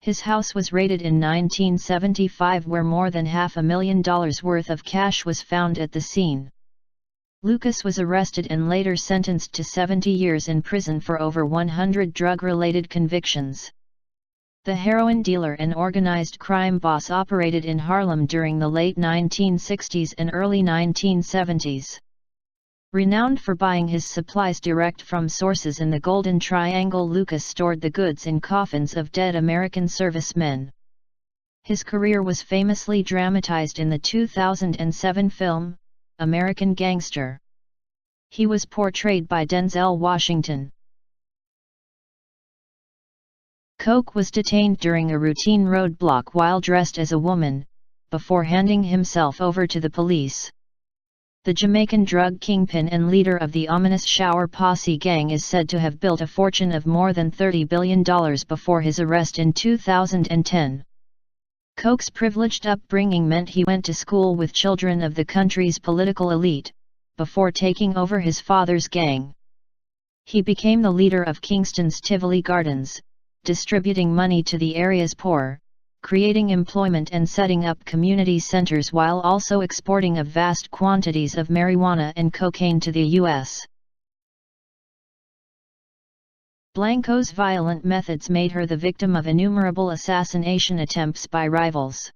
His house was raided in 1975, where more than $500,000 worth of cash was found at the scene. Lucas was arrested and later sentenced to 70 years in prison for over 100 drug-related convictions. The heroin dealer and organized crime boss operated in Harlem during the late 1960s and early 1970s. Renowned for buying his supplies direct from sources in the Golden Triangle, Lucas stored the goods in coffins of dead American servicemen. His career was famously dramatized in the 2007 film, American Gangster. He was portrayed by Denzel Washington. Coke was detained during a routine roadblock while dressed as a woman, before handing himself over to the police. The Jamaican drug kingpin and leader of the ominous Shower Posse gang is said to have built a fortune of more than $30 billion before his arrest in 2010. Coke's privileged upbringing meant he went to school with children of the country's political elite, before taking over his father's gang. He became the leader of Kingston's Tivoli Gardens, distributing money to the area's poor, creating employment and setting up community centers while also exporting of vast quantities of marijuana and cocaine to the U.S. Blanco's violent methods made her the victim of innumerable assassination attempts by rivals.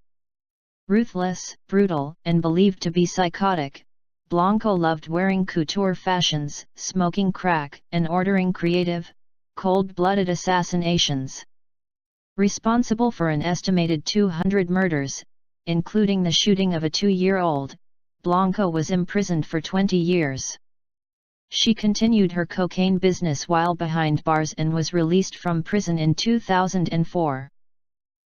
Ruthless, brutal, and believed to be psychotic, Blanco loved wearing couture fashions, smoking crack, and ordering creative, cold-blooded assassinations. Responsible for an estimated 200 murders, including the shooting of a 2-year-old, Blanco was imprisoned for 20 years. She continued her cocaine business while behind bars and was released from prison in 2004.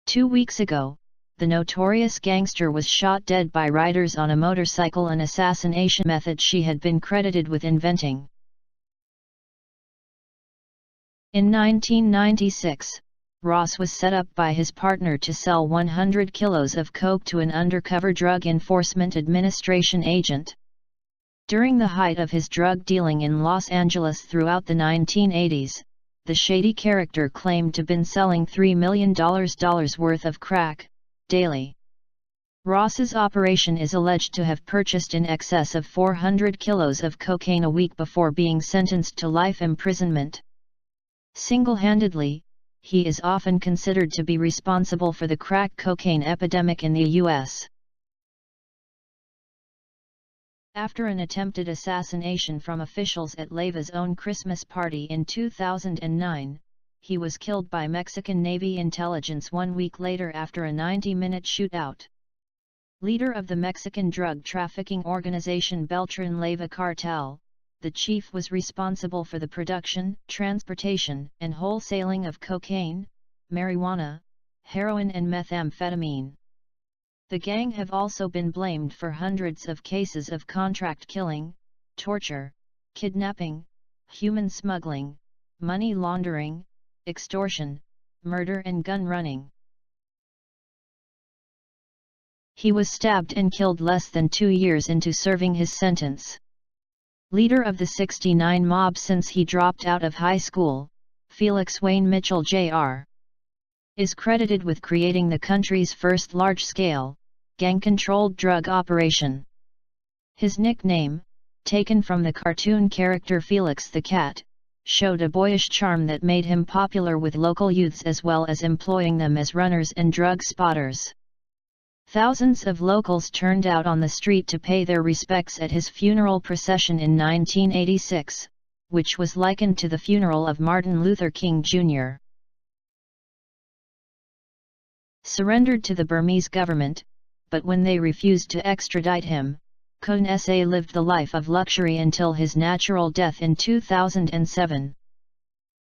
2 weeks ago, the notorious gangster was shot dead by riders on a motorcycle, an assassination method she had been credited with inventing. In 1996, Ross was set up by his partner to sell 100 kilos of coke to an undercover Drug Enforcement Administration agent. During the height of his drug dealing in Los Angeles throughout the 1980s, the shady character claimed to have been selling $3 million worth of crack, daily. Ross's operation is alleged to have purchased in excess of 400 kilos of cocaine a week before being sentenced to life imprisonment. Single-handedly, he is often considered to be responsible for the crack cocaine epidemic in the U.S. After an attempted assassination from officials at Leyva's own Christmas party in 2009, he was killed by Mexican Navy intelligence 1 week later after a 90-minute shootout. Leader of the Mexican drug trafficking organization Beltran Leyva cartel, the chief was responsible for the production, transportation, and wholesaling of cocaine, marijuana, heroin and methamphetamine. The gang have also been blamed for hundreds of cases of contract killing, torture, kidnapping, human smuggling, money laundering, extortion, murder and gun running. He was stabbed and killed less than 2 years into serving his sentence. Leader of the '69 mob since he dropped out of high school, Felix Wayne Mitchell Jr. is credited with creating the country's first large-scale, gang-controlled drug operation. His nickname, taken from the cartoon character Felix the Cat, showed a boyish charm that made him popular with local youths as well as employing them as runners and drug spotters. Thousands of locals turned out on the street to pay their respects at his funeral procession in 1986, which was likened to the funeral of Martin Luther King Jr. Surrendered to the Burmese government, but when they refused to extradite him, Khun Sa lived the life of luxury until his natural death in 2007.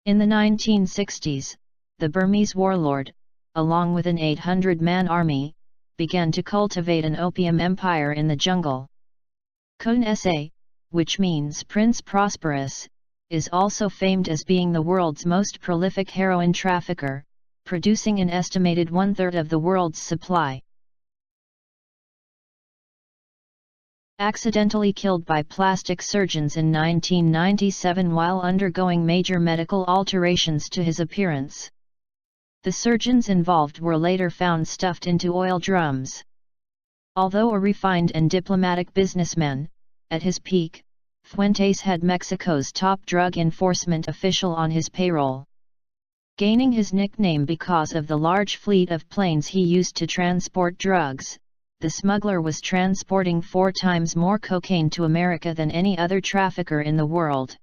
In the 1960s, the Burmese warlord, along with an 800-man army, began to cultivate an opium empire in the jungle. Khun Sa, which means Prince Prosperous, is also famed as being the world's most prolific heroin trafficker, producing an estimated 1/3 of the world's supply. Accidentally killed by plastic surgeons in 1997 while undergoing major medical alterations to his appearance. The surgeons involved were later found stuffed into oil drums. Although a refined and diplomatic businessman, at his peak, Fuentes had Mexico's top drug enforcement official on his payroll. Gaining his nickname because of the large fleet of planes he used to transport drugs, the smuggler was transporting 4 times more cocaine to America than any other trafficker in the world.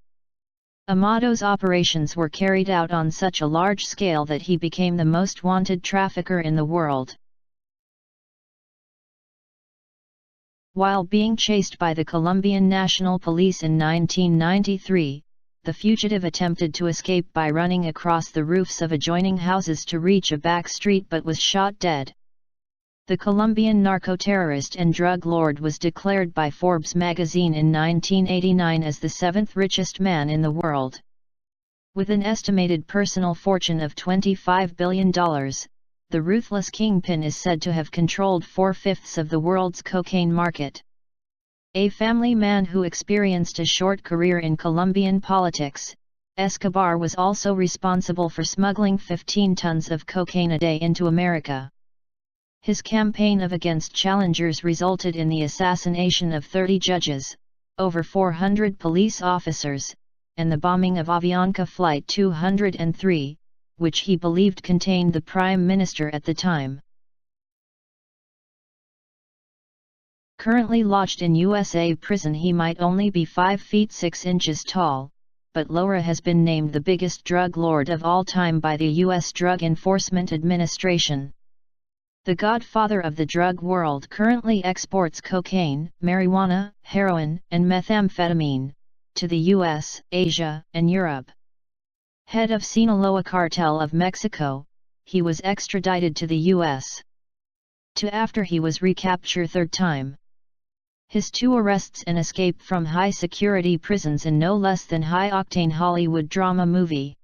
Amado's operations were carried out on such a large scale that he became the most wanted trafficker in the world. While being chased by the Colombian National Police in 1993, the fugitive attempted to escape by running across the roofs of adjoining houses to reach a back street but was shot dead. The Colombian narco-terrorist and drug lord was declared by Forbes magazine in 1989 as the 7th richest man in the world. With an estimated personal fortune of $25 billion, the ruthless kingpin is said to have controlled 4/5 of the world's cocaine market. A family man who experienced a short career in Colombian politics, Escobar was also responsible for smuggling 15 tons of cocaine a day into America. His campaign of against challengers resulted in the assassination of 30 judges, over 400 police officers, and the bombing of Avianca Flight 203, which he believed contained the Prime Minister at the time. Currently lodged in USA prison, he might only be 5 feet 6 inches tall, but Lora has been named the biggest drug lord of all time by the U.S. Drug Enforcement Administration. The godfather of the drug world currently exports cocaine, marijuana, heroin, and methamphetamine to the US, Asia, and Europe. Head of Sinaloa Cartel of Mexico, he was extradited to the US. After he was recaptured 3rd time. His 2 arrests and escape from high-security prisons in no less than high-octane Hollywood drama movie.